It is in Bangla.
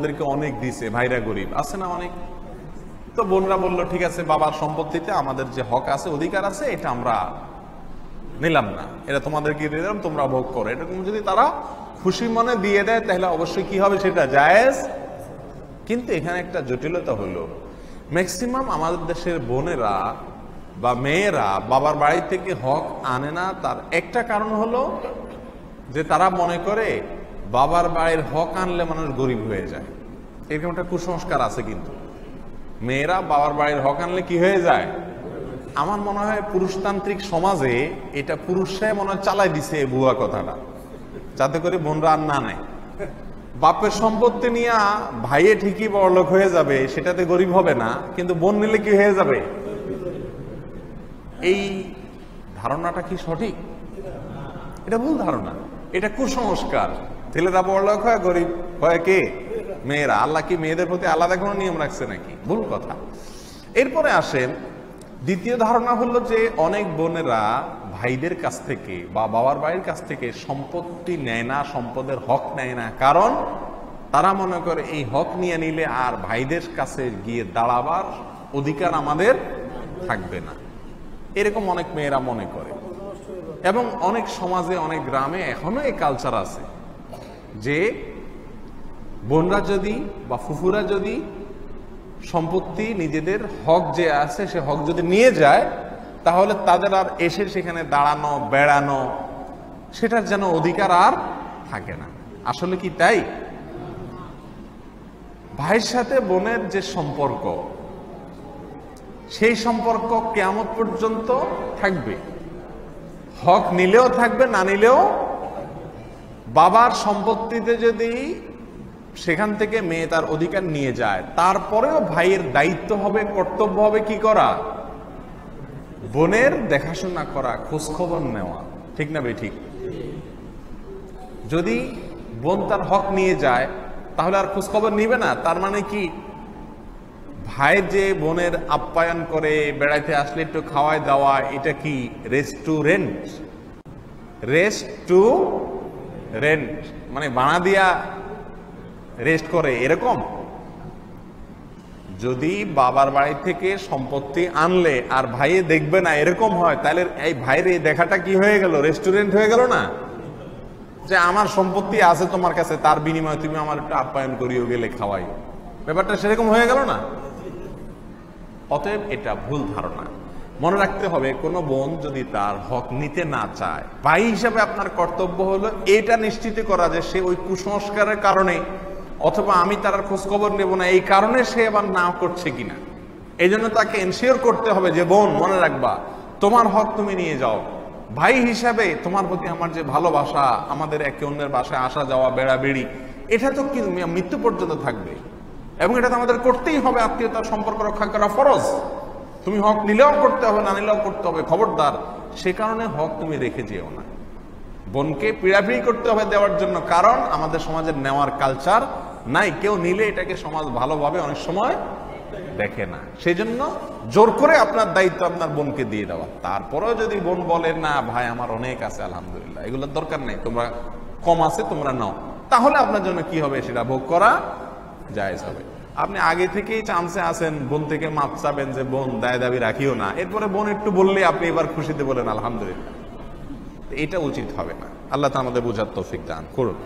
বোনদেরকে অনেক দিছে, ভাইরা গরিব আছে না অনেক। তো বোনরা বলল ঠিক আছে, বাবার সম্পত্তিতে আমাদের যে হক আছে, অধিকার আছে, এটা আমরা নিলাম না, এটা তোমাদেরকে দিয়ে দিলাম, তোমরা ভোগ করো। এরকম যদি তারা খুশি মনে দিয়ে দেয় তাহলে অবশ্যই কি হবে, সেটা জায়েজ। কিন্তু এখানে একটা জটিলতা হলো, ম্যাক্সিমাম আমাদের দেশের বোনেরা বা মেয়েরা বাবার বাড়ি থেকে হক আনে না। তার একটা কারণ হলো যে তারা মনে করে বাবার বাড়ির হক আনলে মানুষ গরিব হয়ে যায়। এরকম একটা কুসংস্কার আছে। কিন্তু মেয়েরা বাবার বাড়ির হক আনলে কি হয়ে যায়? আমার মনে হয় পুরুষতান্ত্রিক সমাজে এটা পুরুষরাই মনে হয় চালাই দিছে এই ভুয়া কথাটা, যাতে করে বোনরা আর না নেয়। বাপের সম্পত্তি নিয়ে ভাইয়ে ঠিকই বড়লোক হয়ে যাবে, সেটাতে গরিব হবে না, কিন্তু বোন নিলে কি হয়ে যাবে? এই ধারণাটা কি সঠিক? এটা ভুল ধারণা, এটা কুসংস্কার। ছেলেরা বড়লোক হয়, গরিব হয় কে? মেয়েরা। আল্লাহ কি মেয়েদের প্রতি আলাদা কোনো নিয়ম রাখছে নাকি? ভুল কথা। এরপরে আসেন দ্বিতীয় ধারণা হলো যে অনেক বোনেরা ভাইদের কাছ থেকে বা বাবার বাড়ির কাছ থেকে সম্পত্তি নেয় না, সম্পদের হক নেয় না, কারণ তারা মনে করে এই হক নিয়ে নিলে আর ভাইদের কাছে গিয়ে দাঁড়াবার অধিকার আমাদের থাকবে না। এরকম অনেক মেয়েরা মনে করে। এবং অনেক সমাজে, অনেক গ্রামে এখনো এই কালচার আছে যে বোনরা যদি বা ফুফুরা যদি সম্পত্তি নিজেদের হক যে আছে সে হক যদি নিয়ে যায়, তাহলে তাদের আর এসে সেখানে দাঁড়ানো, বেড়ানো, সেটার যেন অধিকার আর থাকে না। আসলে কি তাই? ভাইয়ের সাথে বোনের যে সম্পর্ক, সেই সম্পর্ক কিয়ামত পর্যন্ত থাকবে। হক নিলেও থাকবে, না নিলেও। বাবার সম্পত্তিতে যদি সেখান থেকে মেয়ে তার অধিকার নিয়ে যায়, তারপরেও ভাইয়ের দায়িত্ব হবে, কর্তব্য হবে কি করা? বোনের দেখাশোনা করা, খোঁজখবর নেওয়া। ঠিক না ভাই? ঠিক। যদি বোন তার হক নিয়ে যায় তাহলে আর খোঁজখবর নিবে না। তার মানে কি ভাই যে বোনের আপ্যায়ন করে, বেড়াইতে আসলে একটু খাওয়ায় দেওয়া, এটা কি রেস্টুরেন্ট? রেস্টুরেন্ট মানে ভাড়া দিয়া রেস্ট করে এরকম? যদি বাবার বাড়ি থেকে সম্পত্তি আনলে আর ভাইয়ে দেখবে না এরকম হয়, তাহলে এই ভাইয়ের এই দেখাটা কি হয়ে গেল? রেস্টুরেন্ট হয়ে গেল না? যে আমার সম্পত্তি আছে তোমার কাছে, তার বিনিময়ে তুমি আমার একটু আপ্যায়ন করিও, গেলে খাওয়াই, ব্যাপারটা সেরকম হয়ে গেল না? অতএব এটা ভুল ধারণা। মনে রাখতে হবে, কোনো বোন যদি তার হক নিতে না চায়, ভাই হিসাবে আপনার কর্তব্য হলো এটা নিশ্চিত করা যে সে ওই কুসংস্কারের কারণে অথবা আমি তার খোঁজ খবর নেব না এই কারণে সে আবার না করছে কিনা। এই জন্য তাকে এনশিওর করতে হবে যে বোন, মনে রাখবা তোমার হক তুমি নিয়ে যাও। ভাই হিসাবে তোমার প্রতি আমার যে ভালোবাসা, আমাদের একে অন্যের বাসায় আসা যাওয়া, বেড়াবেড়ি, এটা তো কি মৃত্যু পর্যন্ত থাকবে, এবং এটা তো আমাদের করতেই হবে। আত্মীয়তার সম্পর্ক রক্ষা করা ফরজ। তুমি হক নিলেও করতে হবে, না নিলেও করতে হবে, খবরদার সে কারণে হক তুমি রেখে যেও না। বোনকে পিড়াপিড়ি করতে হবে দেওয়ার জন্য, কারণ আমাদের সমাজের নেওয়ার কালচার নাই। কেউ নিলে এটাকে সমাজ ভালোভাবে অনেক সময় দেখে না। সেই জন্য জোর করে আপনার দায়িত্ব আপনার বোনকে দিয়ে দেওয়া। তারপরেও যদি বোন বলে না ভাই আমার অনেক আছে, আলহামদুলিল্লাহ, এগুলোর দরকার নেই, তোমরা কম আছে তোমরা নাও, তাহলে আপনার জন্য কি হবে? সেটা ভোগ করা জায়েজ হবে। আপনি আগে থেকেই চান্সে আছেন, বোন থেকে মাপ চাবেন যে বোন দায় দাবি রাখিও না, এরপরে বোন একটু বললে আপনি এবার খুশিতে বলেন আলহামদুলিল্লাহ, এটা উচিত হবে না। আল্লাহ তাআলা আমাদের বুঝার তৌফিক দান করুন।